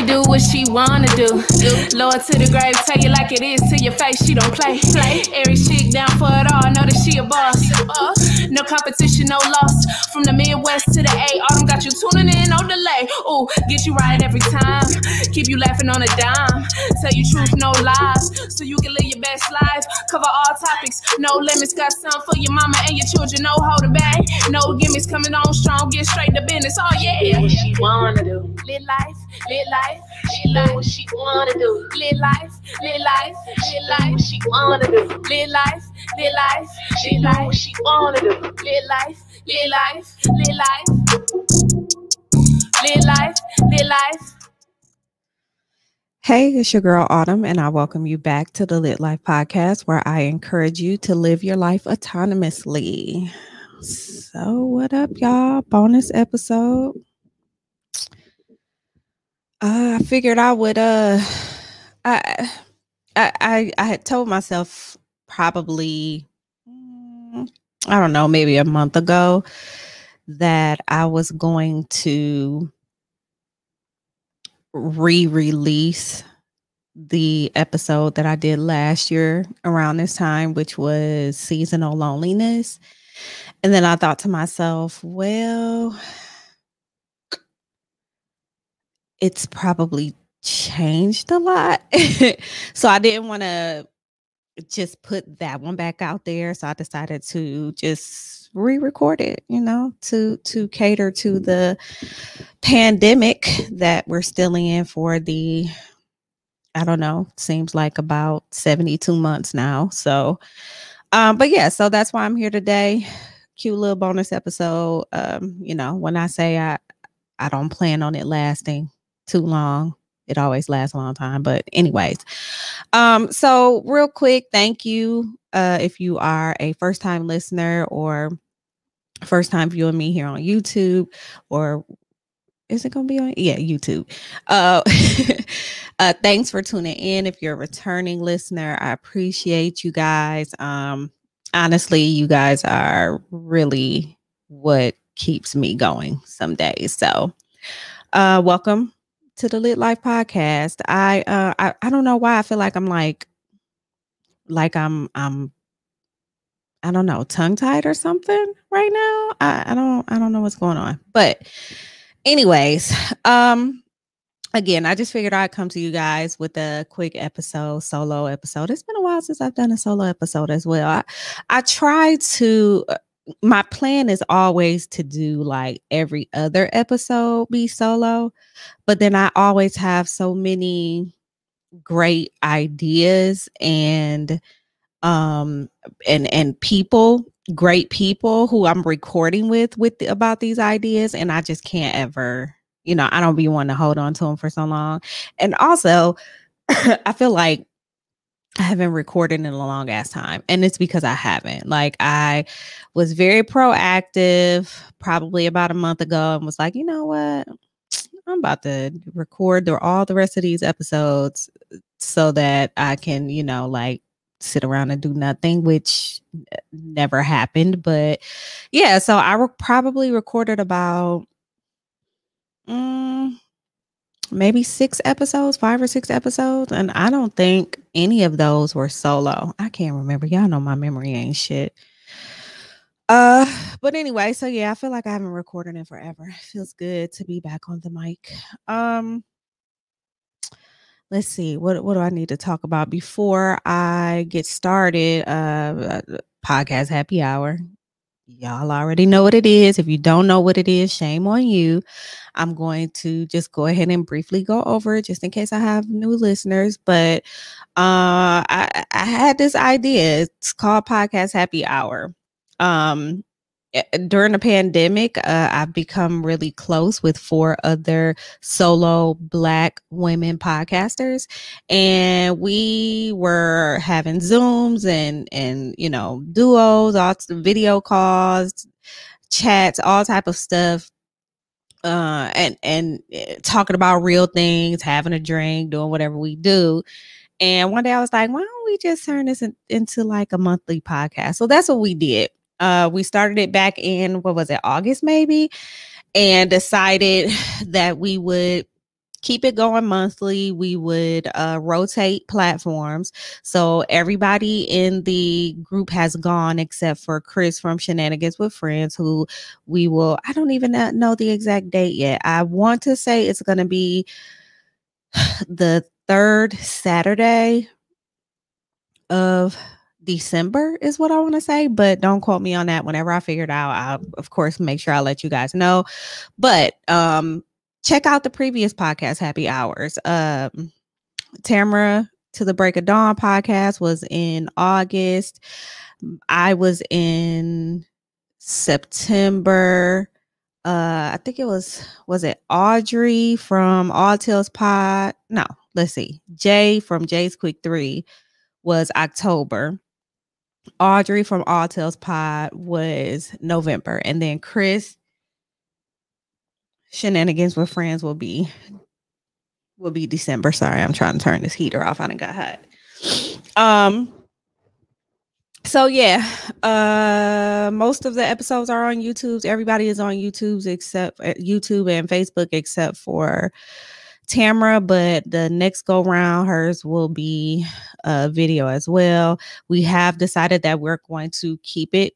do what she wanna do. Lower to the grave, tell you like it is to your face. She don't play. Every chick down for it all, know that she a boss. No competition, no loss. From the Midwest to the A, Autumn got you tuning in, no delay. Ooh, get you right every time. Keep you laughing on a dime. Tell you truth, no lies. So you can live your best life. Cover all topics, no limits. Got some for your mama and your children, no holding back. No gimmicks, coming on strong, get straight to business. Oh yeah. What she wanna do. Live life, live life, live life. What she wanna do. Live life, live life, live life. What she wanna do. Live life, live life, live life. What she wanna do. Live life, live life, live life. Live life, live life. Hey, it's your girl Autumn, and I welcome you back to the Lit Life Podcast, where I encourage you to live your life autonomously. So, what up, y'all? Bonus episode. I figured I would. I had told myself probably, I don't know, maybe a month ago that I was going to re-release the episode that I did last year around this time, which was seasonal loneliness. And then I thought to myself, well, it's probably changed a lot. So I didn't want to just put that one back out there. So I decided to just re-record it, to cater to the pandemic that we're still in for the, I don't know, seems like about 72 months now. So, but yeah, so that's why I'm here today. Cute little bonus episode. When I say I don't plan on it lasting too long, it always lasts a long time. But anyways, so real quick, thank you. If you are a first time listener or first time viewing me here on YouTube, or is it going to be on? Yeah, YouTube. Thanks for tuning in. If you're a returning listener, I appreciate you guys. Honestly, you guys are really what keeps me going some days. So, welcome to the Lit Life Podcast. I don't know why I feel like I'm I'm I don't know, tongue tied or something right now. I don't know what's going on. But anyways, again, I just figured I'd come to you guys with a quick solo episode. It's been a while since I've done a solo episode as well. I try to, my plan is always to do like every other episode be solo, but then I always have so many great ideas and people, great people who I'm recording with about these ideas, and I just can't ever, I don't be wanting to hold on to them for so long. And also, I feel like I haven't recorded in a long ass time, and it's because I haven't. Like, I was very proactive probably about a month ago and was like, you know what? I'm about to record all the rest of these episodes so that I can, sit around and do nothing, which never happened. But yeah, so I probably recorded about maybe 5 or 6 episodes. And I don't think any of those were solo. I can't remember. Y'all know my memory ain't shit. But anyway, so yeah, I feel like I haven't recorded in forever. It feels good to be back on the mic. Let's see, what do I need to talk about before I get started? Podcast happy hour. Y'all already know what it is. If you don't know what it is, shame on you. I'm going to just go ahead and briefly go over it just in case I have new listeners. But I had this idea. It's called Podcast Happy Hour. During the pandemic, I've become really close with 4 other solo Black women podcasters, and we were having Zooms and duos, all video calls, chats, all type of stuff, and talking about real things, having a drink, doing whatever we do. And one day I was like, why don't we just turn this into like a monthly podcast? So that's what we did. We started it back in, August maybe, and decided that we would keep it going monthly. We would rotate platforms. So everybody in the group has gone except for Chris from Shenanigans with Friends, who we will, I don't even know the exact date yet. I want to say it's going to be the third Saturday of December is what I want to say, but don't quote me on that. Whenever I figure it out, I'll of course make sure I let you guys know. But check out the previous podcast, Happy Hours. Tamara to the Break of Dawn podcast was in August. I was in September. I think it was it Audrey from All Tales Pod? No, let's see. Jay from Jay's Quick 3 was October. Audrey from All Tales Pod was November. And then Chris Shenanigans with Friends will be December. Sorry, I'm trying to turn this heater off. I done got hot. So yeah, most of the episodes are on YouTube. Everybody is on YouTube except YouTube and Facebook except for Tamara, but the next go round, hers will be a video as well. We have decided that we're going to keep it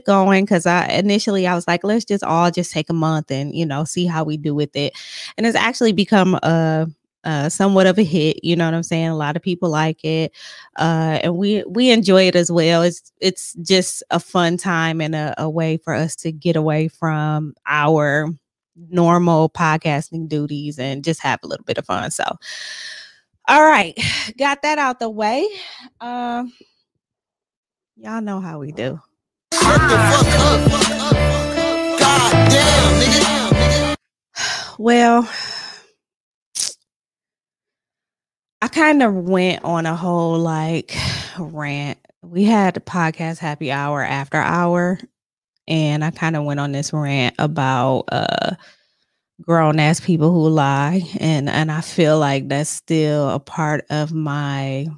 going, because I was like, let's just take a month and see how we do with it. And it's actually become a somewhat of a hit, you know what I'm saying? A lot of people like it, and we enjoy it as well. It's just a fun time and a way for us to get away from our normal podcasting duties and just have a little bit of fun. So all right, got that out the way. Y'all know how we do. Shut the fuck up. God damn, nigga. Well, I kind of went on a whole rant. We had the podcast Happy Hour after hour, and I kind of went on this rant about grown ass people who lie, and I feel like that's still a part of in my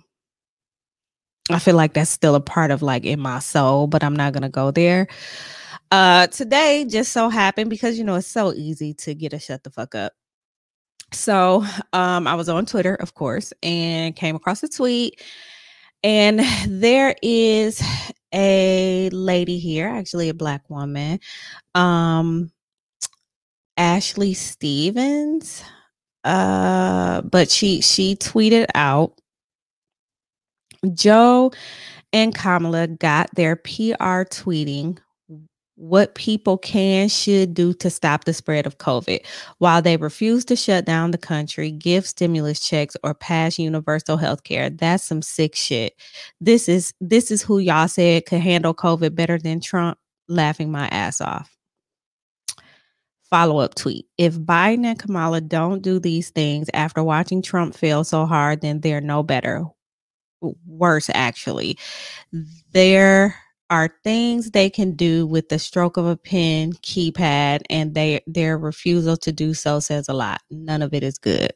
soul, but I'm not gonna go there. Today just so happened, because it's so easy to get a shut the fuck up. So I was on Twitter, of course, and came across a tweet, and there is a lady here, actually a Black woman, Ashley Stevens, but she tweeted out, Joe and Kamala got their PR tweeting what people should do to stop the spread of COVID, while they refuse to shut down the country, give stimulus checks, or pass universal health care. That's some sick shit. This is who y'all said could handle COVID better than Trump. Laughing my ass off. Follow-up tweet. If Biden and Kamala don't do these things after watching Trump fail so hard, then they're no better. Worse, actually. There are things they can do with the stroke of a pen keypad, and their refusal to do so says a lot. None of it is good.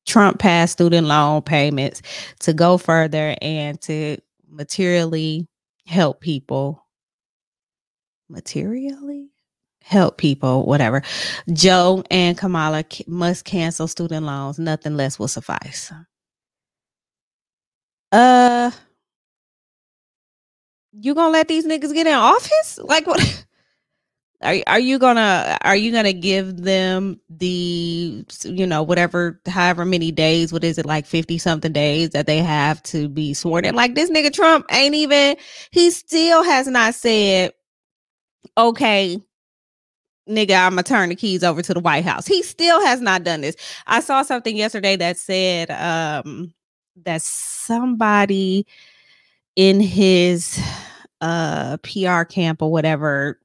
Trump passed student loan payments to go further and to materially help people. Whatever. Joe and Kamala must cancel student loans. Nothing less will suffice. You gonna let these niggas get in office? Like, what? Are you gonna give them the whatever, however many days? What is it, like 50 something days that they have to be sworn in? Like, this nigga Trump he still has not said, okay, nigga, I'm gonna turn the keys over to the White House. He still has not done this. I saw something yesterday that said that somebody in his PR camp or whatever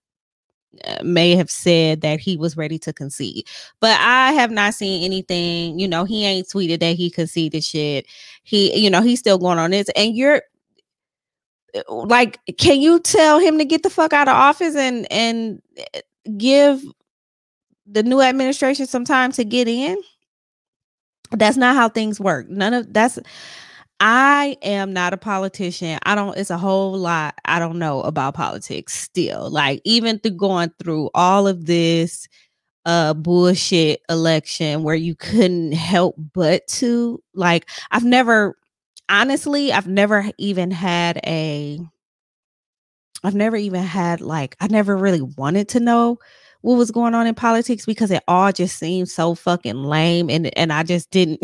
may have said that he was ready to concede, but I have not seen anything. He ain't tweeted that he conceded shit. He's still going on this, and you're like, can you tell him to get the fuck out of office and give the new administration some time to get in? That's not how things work. I am not a politician. It's a whole lot I don't know about politics still. Like, even going through all of this, bullshit election where you couldn't help but to like, I've never even had like, I never really wanted to know what was going on in politics because it all just seemed so fucking lame, and I just didn't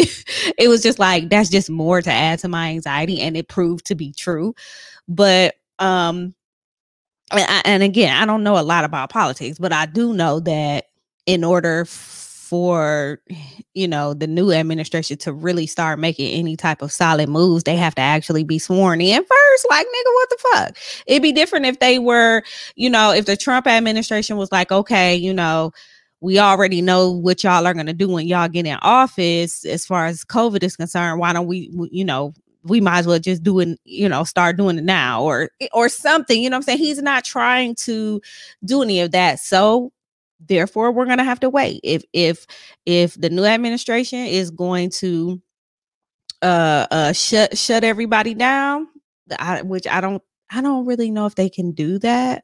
it was just like, that's just more to add to my anxiety, and it proved to be true. But and again, I don't know a lot about politics, but I do know that in order for, the new administration to really start making any type of solid moves, they have to actually be sworn in first. Like, nigga, what the fuck? It'd be different if they were, if the Trump administration was like, okay, we already know what y'all are going to do when y'all get in office as far as COVID is concerned. Why don't we might as well just do it, start doing it now or something, what I'm saying? He's not trying to do any of that. So therefore, we're going to have to wait. If the new administration is going to shut everybody down, which I don't really know if they can do that,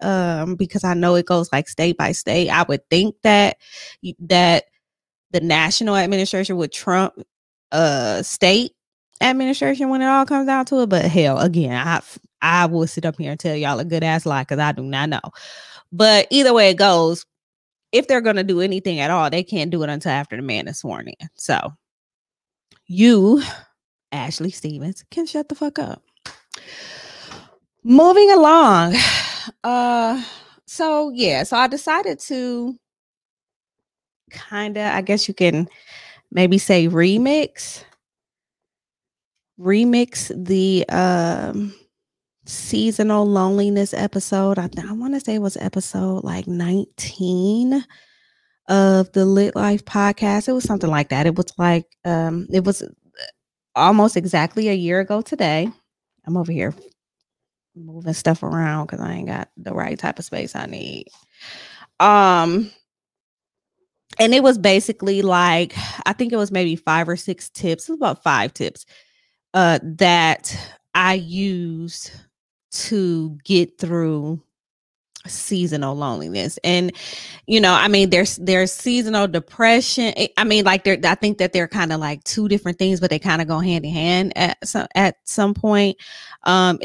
because I know it goes like state by state. I would think that the national administration would trump state administration when it all comes down to it. But hell, again, I will sit up here and tell y'all a good ass lie because I do not know. But either way it goes, if they're going to do anything at all, they can't do it until after the man is sworn in. So you, Ashley Stevens, can shut the fuck up. Moving along. So I decided to kind of, I guess you can maybe say remix the seasonal loneliness episode. I want to say it was episode like 19 of the Lit Life podcast. It was something like that. It was like it was almost exactly a year ago today. I'm over here moving stuff around because I ain't got the right type of space I need. And it was basically like, I think it was maybe 5 or 6 tips. It was about 5 tips that I used to get through seasonal loneliness. And there's seasonal depression. I think that they're kind of like 2 different things, but they kind of go hand in hand at some point,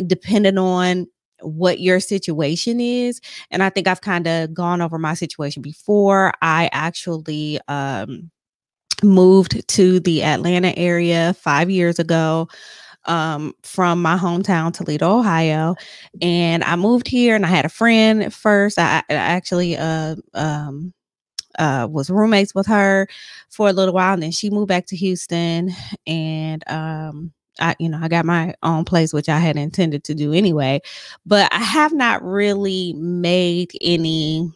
depending on what your situation is. And I think I've kind of gone over my situation before. I actually moved to the Atlanta area 5 years ago, from my hometown, Toledo, Ohio. And I moved here and I had a friend first. I actually was roommates with her for a little while, and then she moved back to Houston, and I got my own place, which I had intended to do anyway. But I have not really made any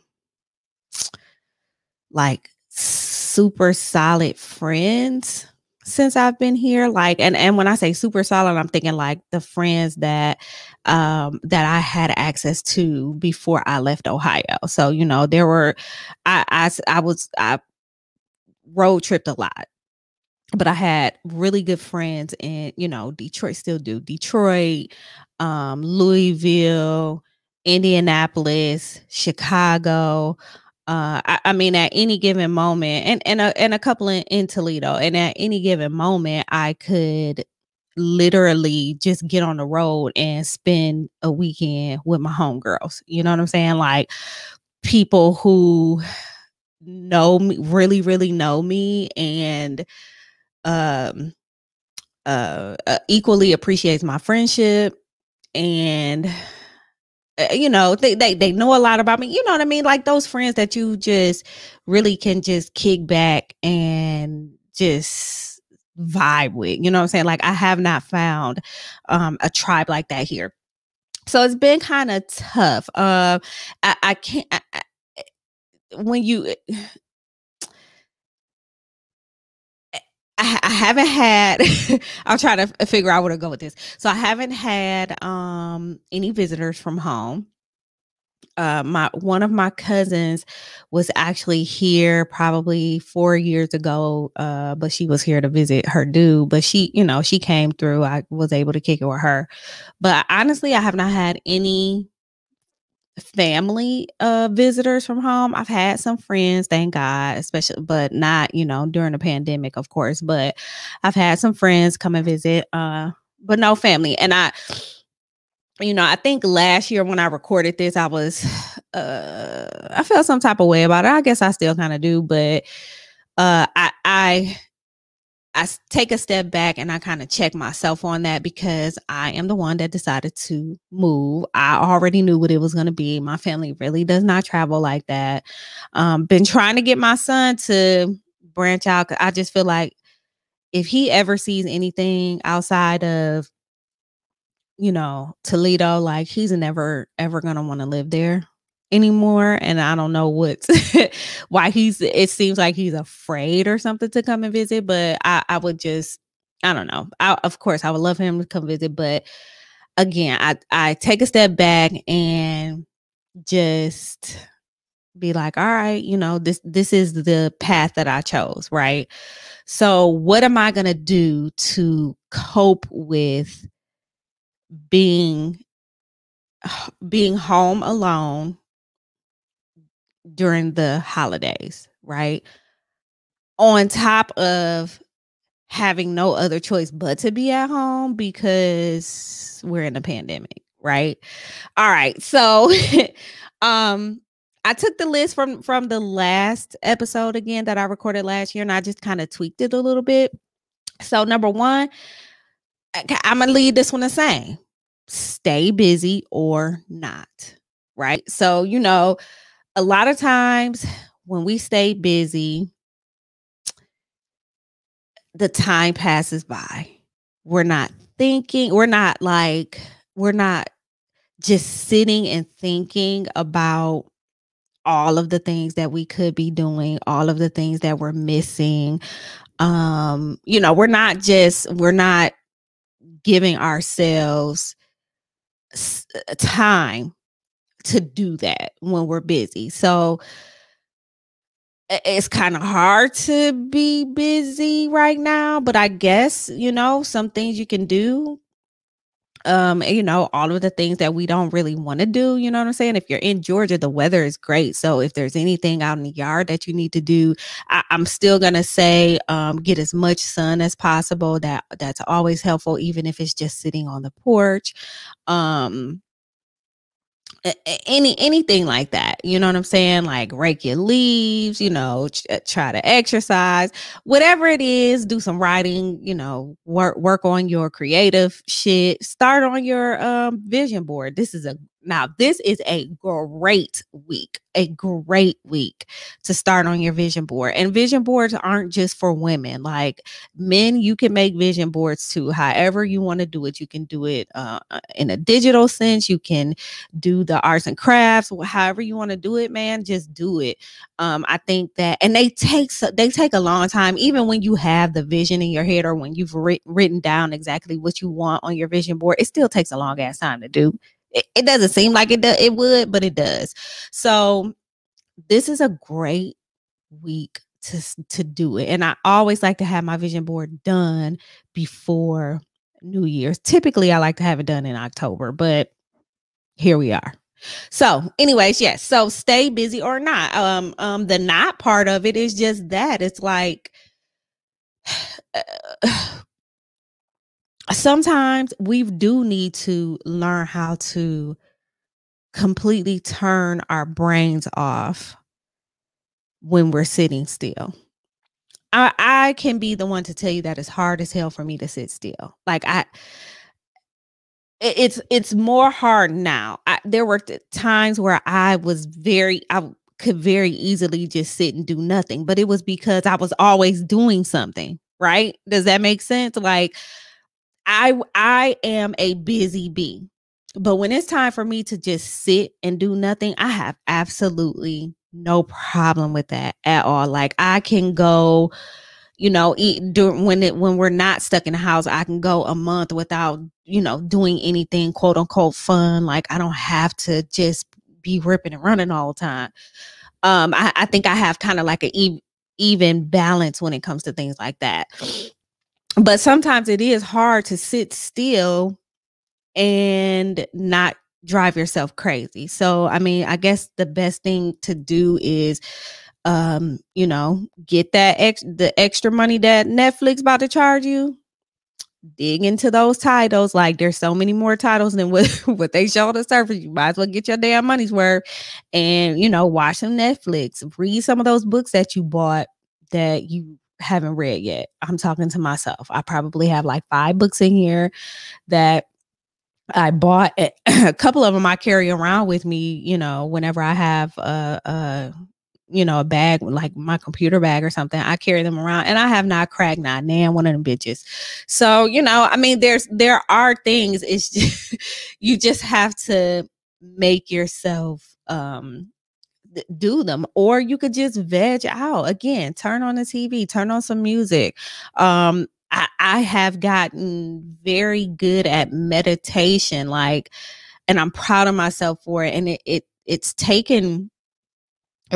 like super solid friends since I've been here. Like, and when I say super solid, I'm thinking like the friends that I had access to before I left Ohio. So, there were, I road tripped a lot, but I had really good friends in, Detroit, still do. Detroit, Louisville, Indianapolis, Chicago. I mean, at any given moment, and a couple in Toledo, and at any given moment, I could literally just get on the road and spend a weekend with my homegirls. You know what I'm saying? Like, people who know me, really, really know me, and equally appreciates my friendship, and they know a lot about me. You know what I mean? Like those friends that you just really can just kick back and just vibe with. You know what I'm saying? Like, I have not found a tribe like that here. So it's been kind of tough. I can't, when you, I haven't had, I'll try to figure out where to go with this. So I haven't had any visitors from home. One of my cousins was actually here probably 4 years ago, but she was here to visit her dude. But she came through. I was able to kick it with her. But honestly, I have not had any family visitors from home. I've had some friends, thank God, especially, but not, during the pandemic, of course, but I've had some friends come and visit, but no family. And I think last year when I recorded this, I was, I felt some type of way about it. I guess I still kind of do, but I take a step back and I kind of check myself on that, because I am the one that decided to move. I already knew what it was going to be. My family really does not travel like that. Been trying to get my son to branch out. I just feel like if he ever sees anything outside of, Toledo, like, he's never ever going to want to live there anymore. And I don't know what's why it seems like he's afraid or something to come and visit, but I would just, I don't know. Of course I would love him to come visit, but again, I take a step back and just be like, all right, this is the path that I chose, right? So what am I going to do to cope with being home alone during the holidays, right? On top of having no other choice but to be at home because we're in a pandemic, right? All right. So I took the list from the last episode again that I recorded last year, and I just kind of tweaked it a little bit. So number one, I'm going to leave this one the same. Stay busy or not, right? So, a lot of times when we stay busy, the time passes by. We're not thinking, we're not just sitting and thinking about all of the things that we could be doing, all of the things that we're missing. We're not giving ourselves time to do that when we're busy. So it's kind of hard to be busy right now, but I guess, some things you can do. All of the things that we don't really want to do, you know what I'm saying? If you're in Georgia, the weather is great. So if there's anything out in the yard that you need to do, I'm still gonna say get as much sun as possible. That's always helpful, even if it's just sitting on the porch. Anything like that, you know what I'm saying? Like rake your leaves, try to exercise, whatever it is, do some writing, work on your creative shit, start on your vision board. This is a great week to start on your vision board. And vision boards aren't just for women. Like, men, you can make vision boards too. However you want to do it. You can do it in a digital sense. You can do the arts and crafts, however you want to do it, man, just do it. I think that, and they take a long time, even when you have the vision in your head, or when you've written down exactly what you want on your vision board, it still takes a long ass time to do. It doesn't seem like it would, but it does. So this is a great week to do it. And I always like to have my vision board done before New Year's. Typically, I like to have it done in October, but here we are. So anyways, yes. So stay busy or not. The not part of it is just that it's like, sometimes we do need to learn how to completely turn our brains off when we're sitting still. I can be the one to tell you that it's hard as hell for me to sit still. Like, it's more hard now. There were times where I could very easily just sit and do nothing, but it was because I was always doing something, right? Does that make sense? Like, I am a busy bee, but when it's time for me to just sit and do nothing, I have absolutely no problem with that at all. Like, I can go, when we're not stuck in the house, I can go a month without, doing anything quote unquote fun. Like, I don't have to just be ripping and running all the time. I think I have kind of like an even balance when it comes to things like that. But sometimes it is hard to sit still and not drive yourself crazy. So, I mean, I guess the best thing to do is, get the extra money that Netflix about to charge you. Dig into those titles. Like, there's so many more titles than what they show on the surface. You might as well get your damn money's worth and, watch some Netflix. Read some of those books that you bought that you haven't read yet. I'm talking to myself. I probably have like 5 books in here that I bought. A couple of them I carry around with me, whenever I have a bag, like my computer bag or something. I carry them around, and I have not cracked not nan one of them bitches. So, I mean, there are things. It's just, you just have to make yourself do them, or you could just veg out. Again, turn on the TV, turn on some music. I have gotten very good at meditation, like, and I'm proud of myself for it. And it's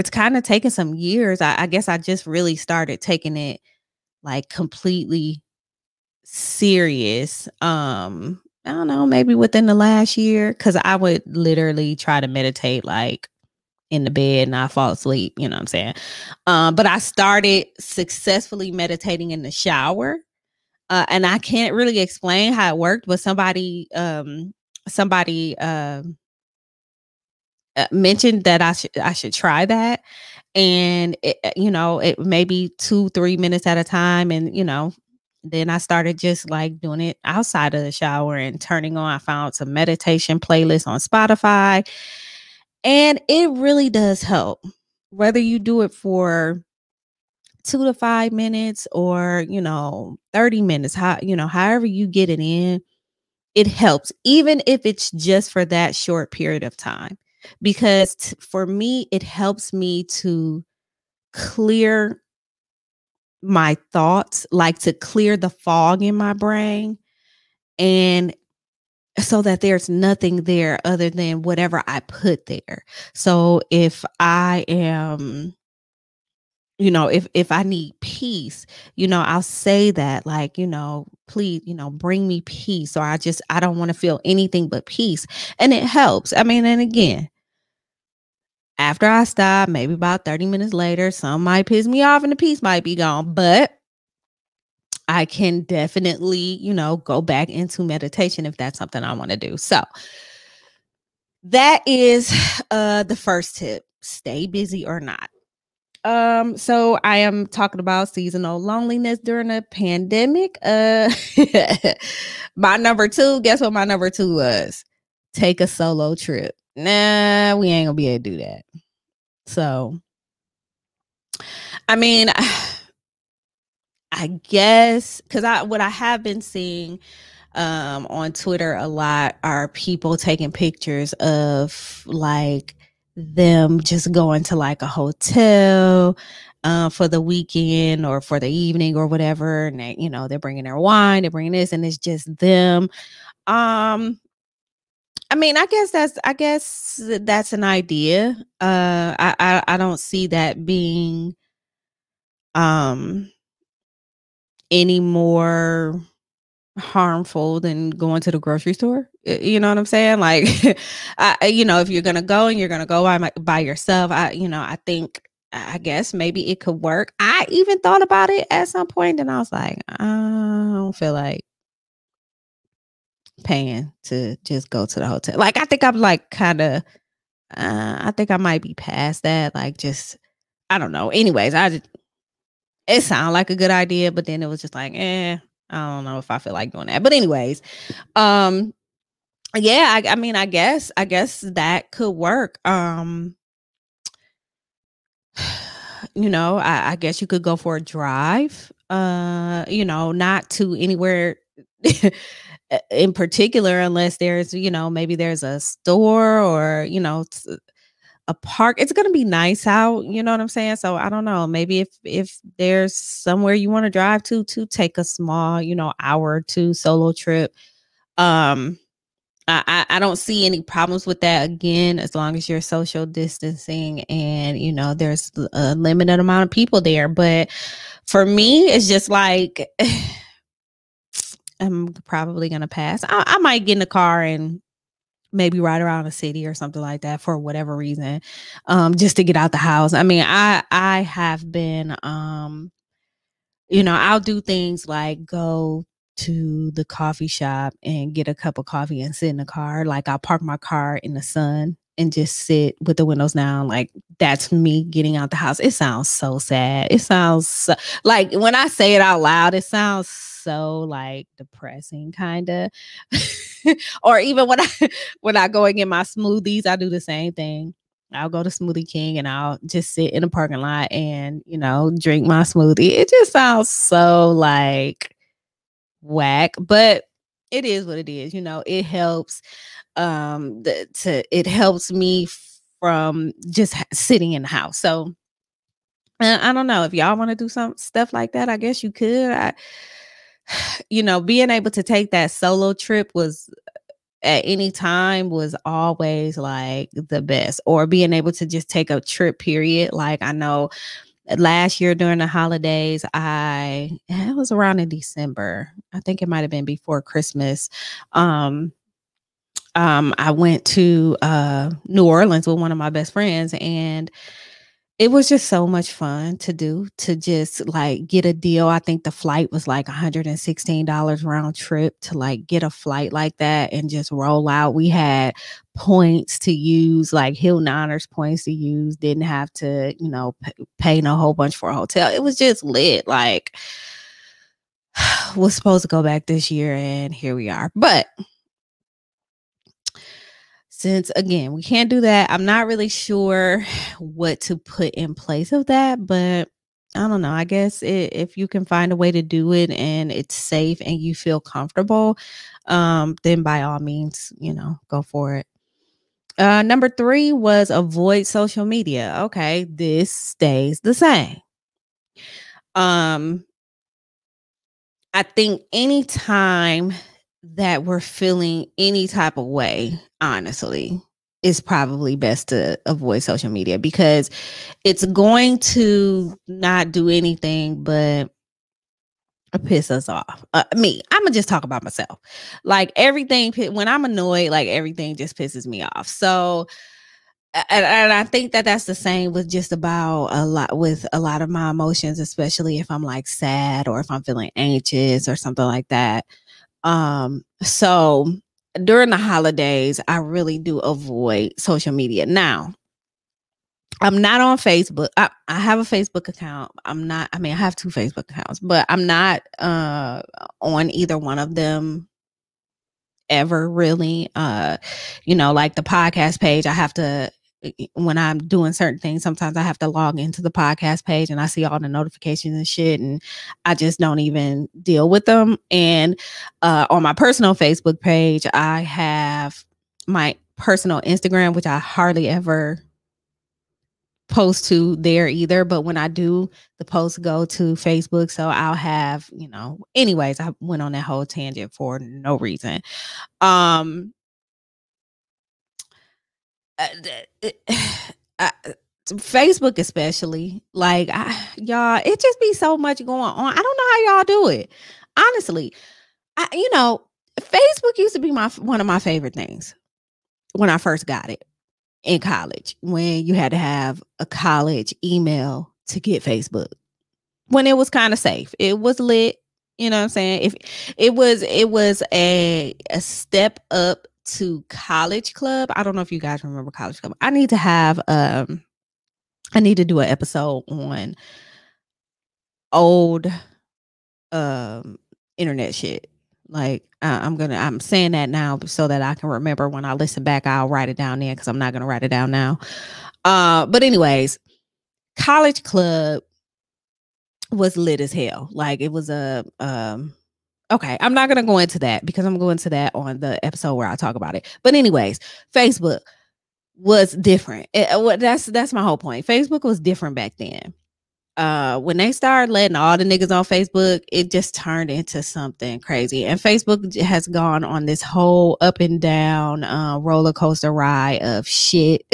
kind of taken some years. I guess I just really started taking it like completely serious. I don't know, maybe within the last year, because I would literally try to meditate like in the bed and I fall asleep, you know what I'm saying? But I started successfully meditating in the shower. And I can't really explain how it worked, but somebody mentioned that I should try that. And it maybe 2-3 minutes at a time. And, then I started just like doing it outside of the shower and turning on. I found some meditation playlists on Spotify, and it really does help. Whether you do it for 2 to 5 minutes or, 30 minutes, however you get it in, it helps, even if it's just for that short period of time. Because for me, it helps me to clear my thoughts, like to clear the fog in my brain, and so that there's nothing there other than whatever I put there. So if I am, if I need peace, I'll say that, like, please, bring me peace, or I don't want to feel anything but peace. And it helps. I mean, and again, after I stop, maybe about 30 minutes later, some might piss me off and the peace might be gone, but I can definitely, go back into meditation if that's something I want to do. So that is the first tip: stay busy or not. So I am talking about seasonal loneliness during a pandemic. My number 2, guess what my number 2 was? Take a solo trip. Nah, we ain't gonna be able to do that. So, I mean, I guess because what I have been seeing on Twitter a lot are people taking pictures of like them just going to like a hotel for the weekend or for the evening or whatever, and they, they're bringing their wine, they're bringing this, and it's just them. I mean, I guess that's an idea. I don't see that being any more harmful than going to the grocery store. You know what I'm saying? Like, if you're gonna go and you're gonna go by yourself, I think, I guess maybe it could work. I even thought about it at some point, and I was like, I don't feel like paying to just go to the hotel. Like, I think I'm like kind of, I think I might be past that. Like, just, I don't know. Anyways, it sounded like a good idea, but then it was just like, I don't know if I feel like doing that. But anyways, yeah, I mean, I guess that could work. I guess you could go for a drive, not to anywhere in particular, unless there's, maybe there's a store or, a park. It's going to be nice out, you know what I'm saying? So I don't know, maybe if there's somewhere you want to drive to take a small, hour or 2 solo trip. I don't see any problems with that, again, as long as you're social distancing and, there's a limited amount of people there. But for me, it's just like, I'm probably going to pass. I might get in the car and maybe right around the city or something like that for whatever reason, just to get out the house. I mean, I have been, I'll do things like go to the coffee shop and get a cup of coffee and sit in the car. Like I'll park my car in the sun and just sit with the windows down. Like that's me getting out the house. It sounds so sad. It sounds so, like when I say it out loud, it sounds so like depressing kind of. Or even when I go and get my smoothies, I do the same thing. I'll go to Smoothie King and I'll just sit in a parking lot and, drink my smoothie. It just sounds so like whack, but it is what it is. It helps. It helps me from just sitting in the house. So I don't know if y'all want to do some stuff like that. I guess you could. Being able to take that solo trip was at any time was always like the best, or being able to just take a trip period. Like I know last year during the holidays, it was around in December. I think it might have been before Christmas. I went to New Orleans with one of my best friends, and it was just so much fun to do, to just like get a deal. I think the flight was like $116 round trip to like get a flight like that and just roll out. We had points to use, like Hilton Honors points to use. Didn't have to, pay no whole bunch for a hotel. It was just lit. Like, was supposed to go back this year, and here we are. But since, again, we can't do that, I'm not really sure what to put in place of that, but I don't know. I guess if you can find a way to do it and it's safe and you feel comfortable, then by all means, go for it. Number 3 was avoid social media. Okay, this stays the same. I think anytime that we're feeling any type of way, honestly, it's probably best to avoid social media, because it's going to not do anything but piss us off. I'm gonna just talk about myself. Like everything, when I'm annoyed, like everything just pisses me off. So, and I think that that's the same with just about a lot of my emotions, especially if I'm like sad or if I'm feeling anxious or something like that. So during the holidays, I really do avoid social media. Now, I'm not on Facebook. I have a Facebook account. I have 2 Facebook accounts, but I'm not on either one of them ever really. Like the podcast page, I have to, when I'm doing certain things, sometimes I have to log into the podcast page and I see all the notifications and shit, and I just don't even deal with them. And on my personal Facebook page, I have my personal Instagram, which I hardly ever post to there either, but when I do, the posts go to Facebook. So I'll have, anyways, I went on that whole tangent for no reason. Facebook especially, like y'all, it just be so much going on. I don't know how y'all do it, honestly. Facebook used to be one of my favorite things when I first got it in college, when you had to have a college email to get Facebook, when it was kind of safe. It was lit. You know what I'm saying? If it was a step up to College Club. I don't know if you guys remember College Club. I need to do an episode on old internet shit. Like I'm saying that now so that I can remember when I listen back. I'll write it down there, because I'm not gonna write it down now. But anyways, College Club was lit as hell. Like it was a okay, I'm not gonna go into that, because I'm going to that on the episode where I talk about it. But anyways, Facebook was different. That's my whole point. Facebook was different back then. When they started letting all the niggas on Facebook, it just turned into something crazy. And Facebook has gone on this whole up and down roller coaster ride of shit.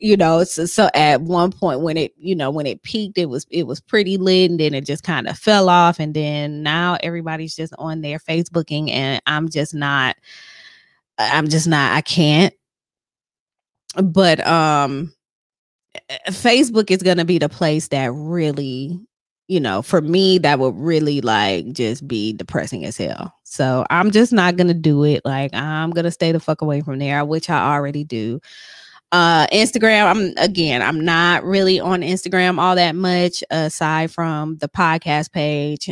So at one point when it peaked, it was pretty lit, and then it just kind of fell off, and then now everybody's just on there Facebooking, and I'm just not I'm just not, I can't. But Facebook is gonna be the place that really, for me, that would really like just be depressing as hell. So I'm just not gonna do it. Like, I'm gonna stay the fuck away from there, which I already do. Instagram, I'm not really on Instagram all that much, aside from the podcast page.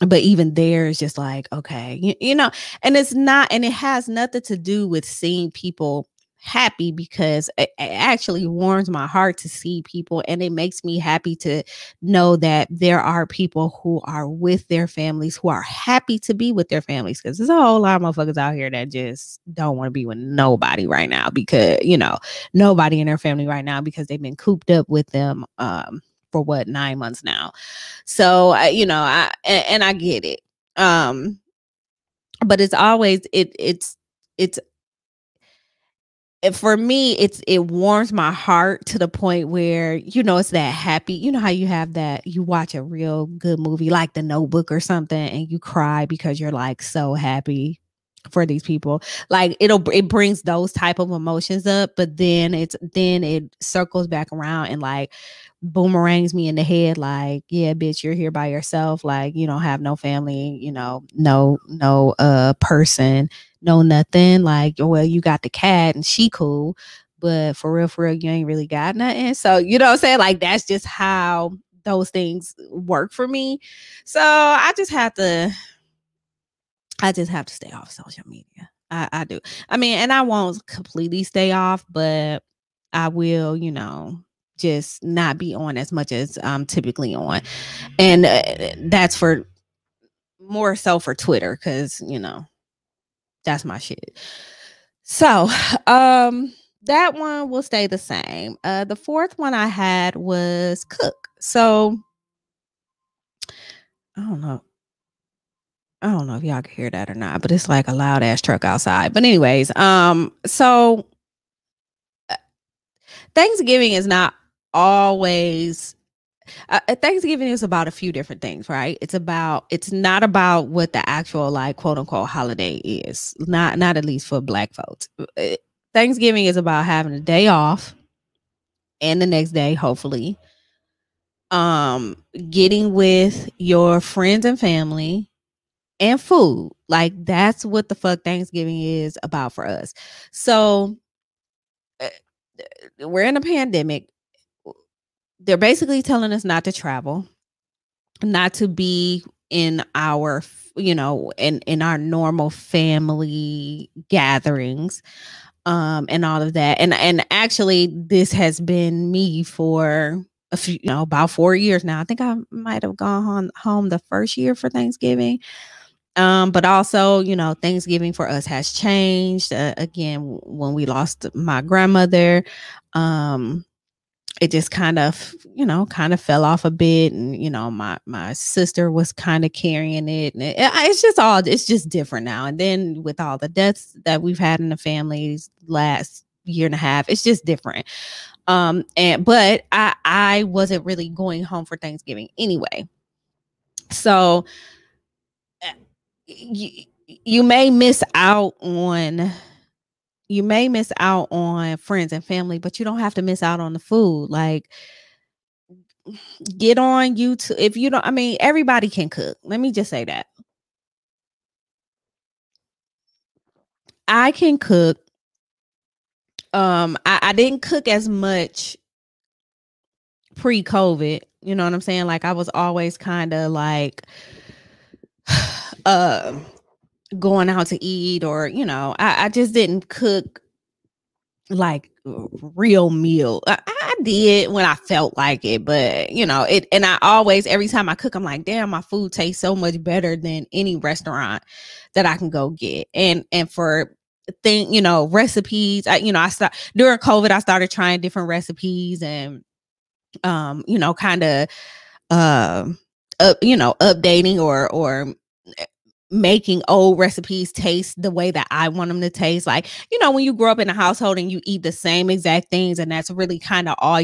But even there is just like, okay, and it's not, and it has nothing to do with seeing people happy, because it actually warms my heart to see people, and it makes me happy to know that there are people who are with their families, who are happy to be with their families, because there's a whole lot of motherfuckers out here that just don't want to be with nobody right now, because nobody in their family right now, because they've been cooped up with them for 9 months now. So I get it. But it's always it's for me, it warms my heart to the point where, it's that happy, how you have that, you watch a real good movie like The Notebook or something, and you cry because you're like so happy for these people. Like, it brings those type of emotions up, but then it circles back around and like boomerangs me in the head, like, yeah, bitch, you're here by yourself, like, you don't have no family, no person, no nothing, like, well, you got the cat and she cool, but for real, you ain't really got nothing. So, you know what I'm saying? Like, that's just how those things work for me. So I just have to stay off social media. I do. I mean, and I won't completely stay off, but I will, just not be on as much as I'm typically on. And that's for more so for Twitter, because, that's my shit. So, that one will stay the same. The fourth one I had was cook. So, I don't know if y'all can hear that or not, but it's like a loud ass truck outside. But anyways, so Thanksgiving is not always Thanksgiving is about a few different things, right? It's not about what the actual like quote unquote holiday is. Not at least for Black folks. Thanksgiving is about having a day off, and the next day, hopefully, getting with your friends and family and food. Like, that's what the fuck Thanksgiving is about for us. So we're in a pandemic. They're basically telling us not to travel, not to be in our, in our normal family gatherings, and all of that. And actually, this has been me for a few, about 4 years now. I think I might have gone home the first year for Thanksgiving. But also, Thanksgiving for us has changed. Again, when we lost my grandmother, it just kind of fell off a bit, and my sister was kind of carrying it, and it's just different now. And then with all the deaths that we've had in the families last year and a half, it's just different. But I wasn't really going home for Thanksgiving anyway, so you may miss out on friends and family, but you don't have to miss out on the food. Like, get on YouTube. If you don't, I mean, everybody can cook. Let me just say that. I can cook. I didn't cook as much pre-COVID. You know what I'm saying? Like, I was always kind of like going out to eat, or I just didn't cook like real meal. I did when I felt like it, but it, and I always, every time I cook, I'm like, damn, my food tastes so much better than any restaurant that I can go get. And for recipes, I start during COVID, I started trying different recipes, and kind of updating or making old recipes taste the way that I want them to taste. Like, when you grow up in a household and you eat the same exact things, and that's really kind of all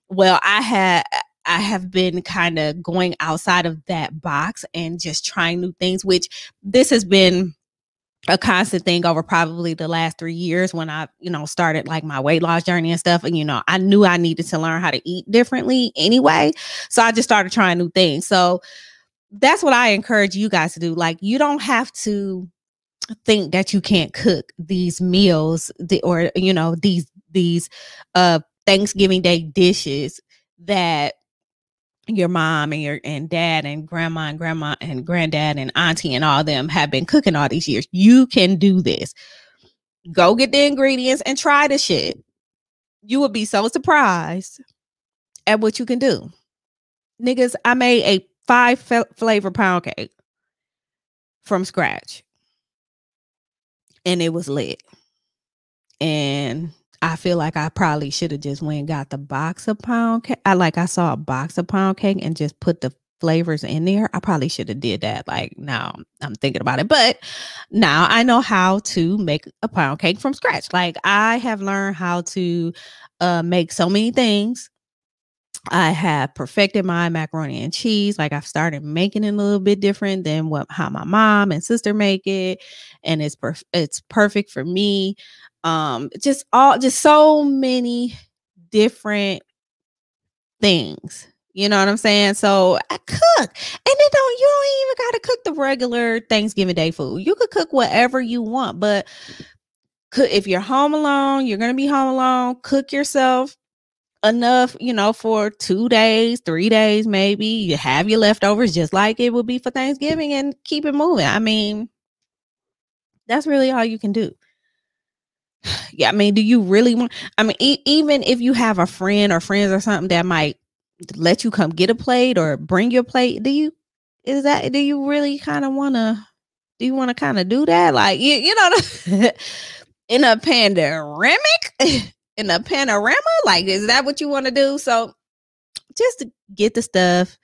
well, I have been kind of going outside of that box and just trying new things, which this has been a constant thing over probably the last 3 years when I, started like my weight loss journey and stuff. And, I knew I needed to learn how to eat differently anyway. So I just started trying new things. So that's what I encourage you guys to do. Like, you don't have to think that you can't cook these meals or, these Thanksgiving Day dishes that your mom and your dad and grandma and granddad and auntie and all of them have been cooking all these years. You can do this. Go get the ingredients and try the shit. You would be so surprised at what you can do. Niggas, I made a 5 flavor pound cake from scratch. And it was lit. And I feel like I probably should have just went and got the box of pound cake. I saw a box of pound cake and just put the flavors in there. I probably should have did that. Like, now I'm thinking about it. But now I know how to make a pound cake from scratch. Like, I have learned how to make so many things. I have perfected my macaroni and cheese. Like, I've started making it a little bit different than how my mom and sister make it. And it's perfect for me. Just so many different things. You know what I'm saying? So I cook. And then you don't even got to cook the regular Thanksgiving Day food. You could cook whatever you want. But if you're home alone, you're going to be home alone, cook yourself enough, for 2 days, 3 days, maybe. You have your leftovers just like it would be for Thanksgiving and keep it moving. I mean, that's really all you can do. Yeah, I mean, do you really want, even if you have a friend or friends or something that might let you come get a plate or bring your plate, do you really kind of want to, do that? Like, in a panorama, like, is that what you want to do? So just to get the stuff.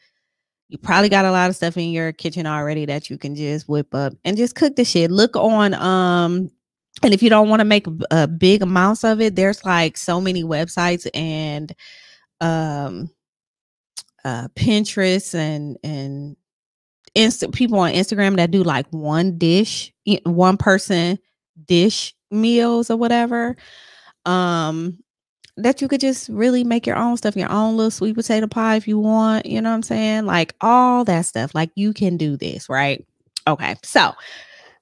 You probably got a lot of stuff in your kitchen already that you can just whip up and just cook the shit. Look on, and if you don't want to make a big amounts of it, there's like so many websites and Pinterest and people on Instagram that do like one person dish meals or whatever. That you could just really make your own stuff, your own little sweet potato pie if you want. You know what I'm saying? Like, all that stuff. Like, you can do this, right? Okay. So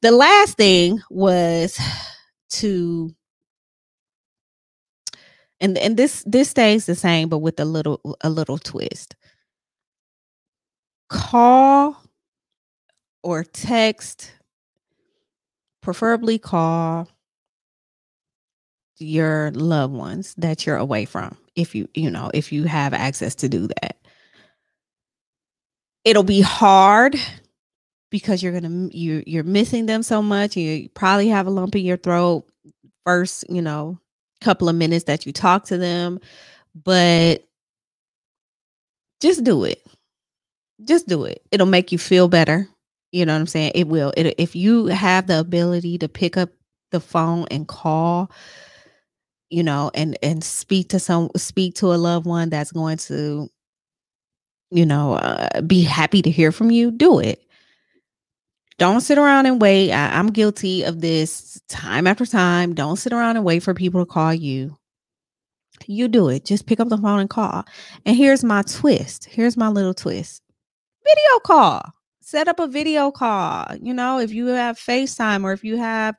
the last thing was to, and this stays the same, but with a little twist. Call or text, preferably call your loved ones that you're away from. If you have access to do that. It'll be hard because you're missing them so much. You probably have a lump in your throat first, couple of minutes that you talk to them, but just do it. Just do it. It'll make you feel better. You know what I'm saying? It will. If you have the ability to pick up the phone and call, and speak to a loved one that's going to, be happy to hear from you, do it. Don't sit around and wait. I'm guilty of this time after time. Don't sit around and wait for people to call you. You do it. Just pick up the phone and call. And here's my twist. Here's my little twist. Video call. Set up a video call. If you have FaceTime or if you have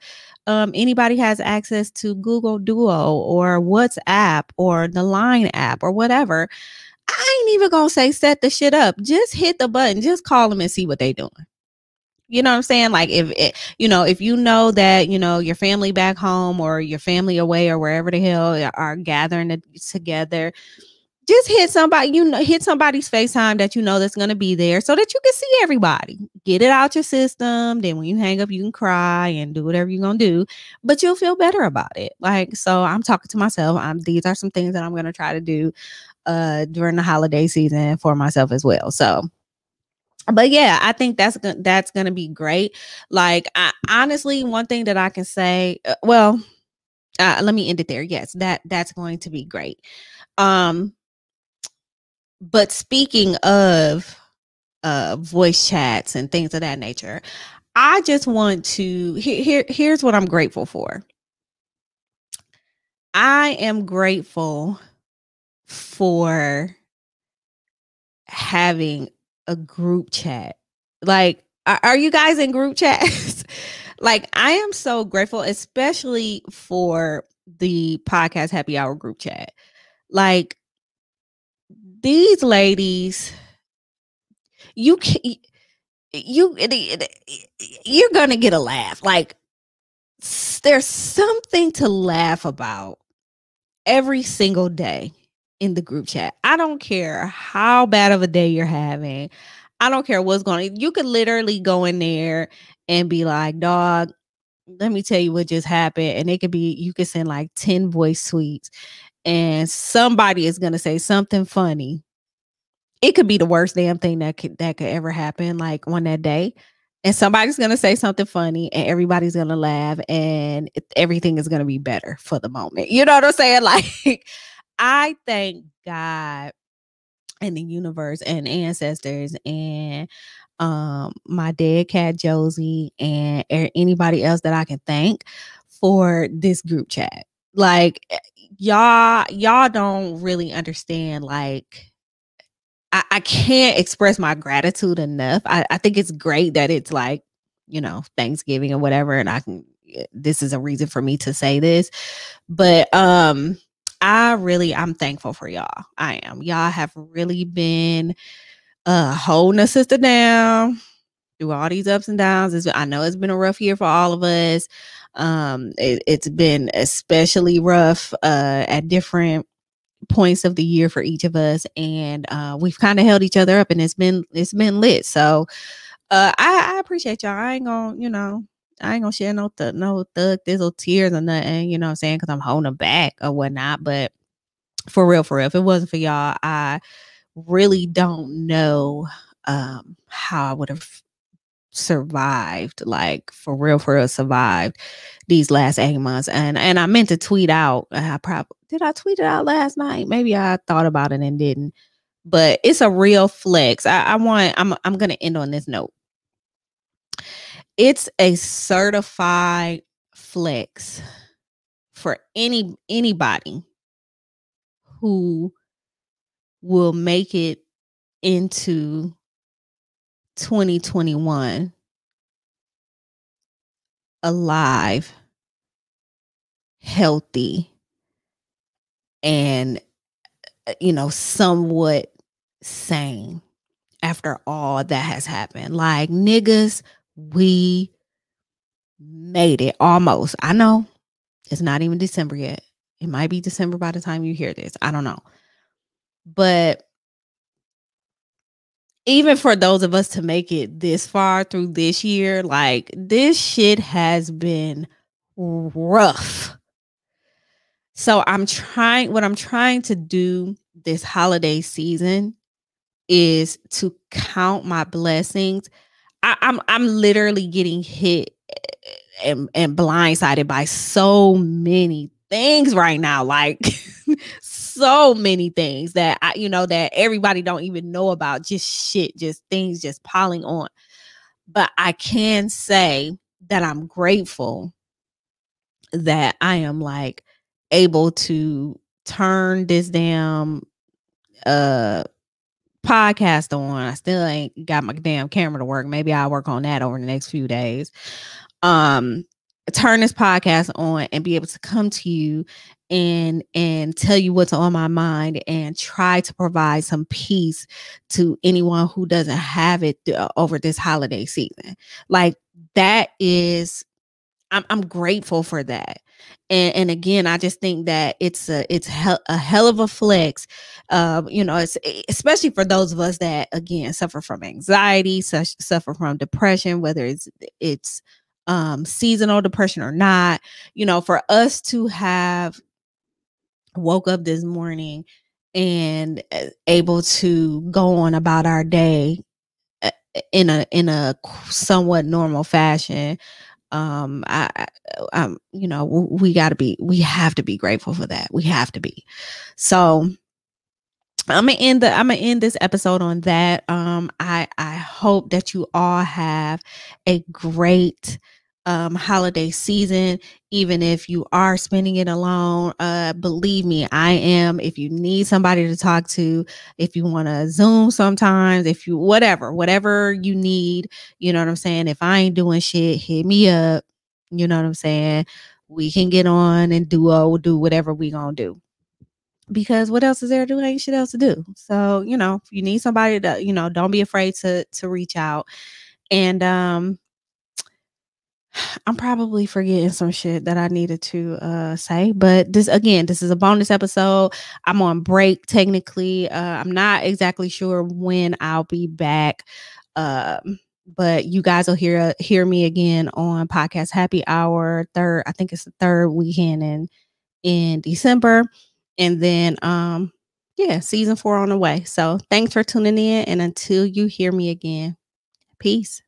anybody has access to Google Duo or WhatsApp or the Line app or whatever, I ain't even gonna say set the shit up. Just hit the button. Just call them and see what they doing. You know what I'm saying? Like, if that, your family back home or your family away or wherever the hell are gathering together, just hit somebody, hit somebody's FaceTime that that's going to be there so that you can see everybody. Get it out your system. Then when you hang up, you can cry and do whatever you're going to do, but you'll feel better about it. Like, so I'm talking to myself. These are some things that I'm going to try to do during the holiday season for myself as well. So, but yeah, I think that's going to be great. Like, honestly, one thing that I can say, let me end it there. Yes, that's going to be great. But speaking of voice chats and things of that nature, I just want to here's what I'm grateful for. I am grateful for having a group chat. Like, are you guys in group chats? Like, I am so grateful, especially for the podcast happy hour group chat. Like, these ladies, you can you're gonna get a laugh. Like, there's something to laugh about every single day in the group chat. I don't care how bad of a day you're having. I don't care what's going on. You could literally go in there and be like, dog, let me tell you what just happened. And it could be, you could send like 10 voice tweets and somebody is going to say something funny. It could be the worst damn thing that could ever happen, like on that day. And somebody's going to say something funny and everybody's going to laugh and everything is going to be better for the moment. You know what I'm saying? Like, I thank God and the universe and ancestors and my dead cat Josie and anybody else that I can thank for this group chat. Like, y'all don't really understand. Like, I can't express my gratitude enough. I think it's great that it's like, you know, Thanksgiving or whatever, and this is a reason for me to say this. But I'm thankful for y'all. I am. Y'all have really been holding a sister down through all these ups and downs. I know it's been a rough year for all of us. It's been especially rough at different points of the year for each of us, and we've kind of held each other up, and it's been lit. So I appreciate y'all. I ain't gonna share no thug thizzle tears or nothing, you know what I'm saying, because I'm holding them back or whatnot. But for real, if it wasn't for y'all, I really don't know how I would have survived, like for real survived these last 8 months. And I meant to tweet out, did I tweet it out last night? Maybe I thought about it and didn't, but it's a real flex. I'm gonna end on this note. It's a certified flex for anybody who will make it into 2021 alive, healthy, and somewhat sane after all that has happened. Like, niggas, we made it almost. I know it's not even December yet. It might be December by the time you hear this. I don't know. But even for those of us to make it this far through this year, like, this shit has been rough. So what I'm trying to do this holiday season is to count my blessings. I'm literally getting hit and blindsided by so many things right now, like so many things that that everybody don't even know about. Just things just piling on. But I can say that I'm grateful that I am like able to turn this damn podcast on. I still ain't got my damn camera to work. Maybe I'll work on that over the next few days. Turn this podcast on and be able to come to you and tell you what's on my mind and try to provide some peace to anyone who doesn't have it over this holiday season. Like, that is, I'm grateful for that. And again, I just think that it's a hell of a flex. It's especially for those of us that, again, suffer from anxiety, suffer from depression, whether it's seasonal depression or not. For us to have woke up this morning and able to go on about our day in a somewhat normal fashion, we have to be grateful for that. We have to be. So I'm gonna end this episode on that. I hope that you all have a great holiday season, even if you are spending it alone. Believe me, I am. If you need somebody to talk to, if you want to Zoom sometimes, if you whatever you need, you know what I'm saying? If I ain't doing shit, hit me up. You know what I'm saying? We can get on and do whatever we gonna do. Because what else is there to do? Ain't shit else to do. So, if you need somebody to, don't be afraid to reach out. And I'm probably forgetting some shit that I needed to say. But this is a bonus episode. I'm on break technically. I'm not exactly sure when I'll be back. But you guys will hear me again on Podcast Happy Hour. I think it's the third weekend in December. And then season 4 on the way. So thanks for tuning in. And until you hear me again, peace.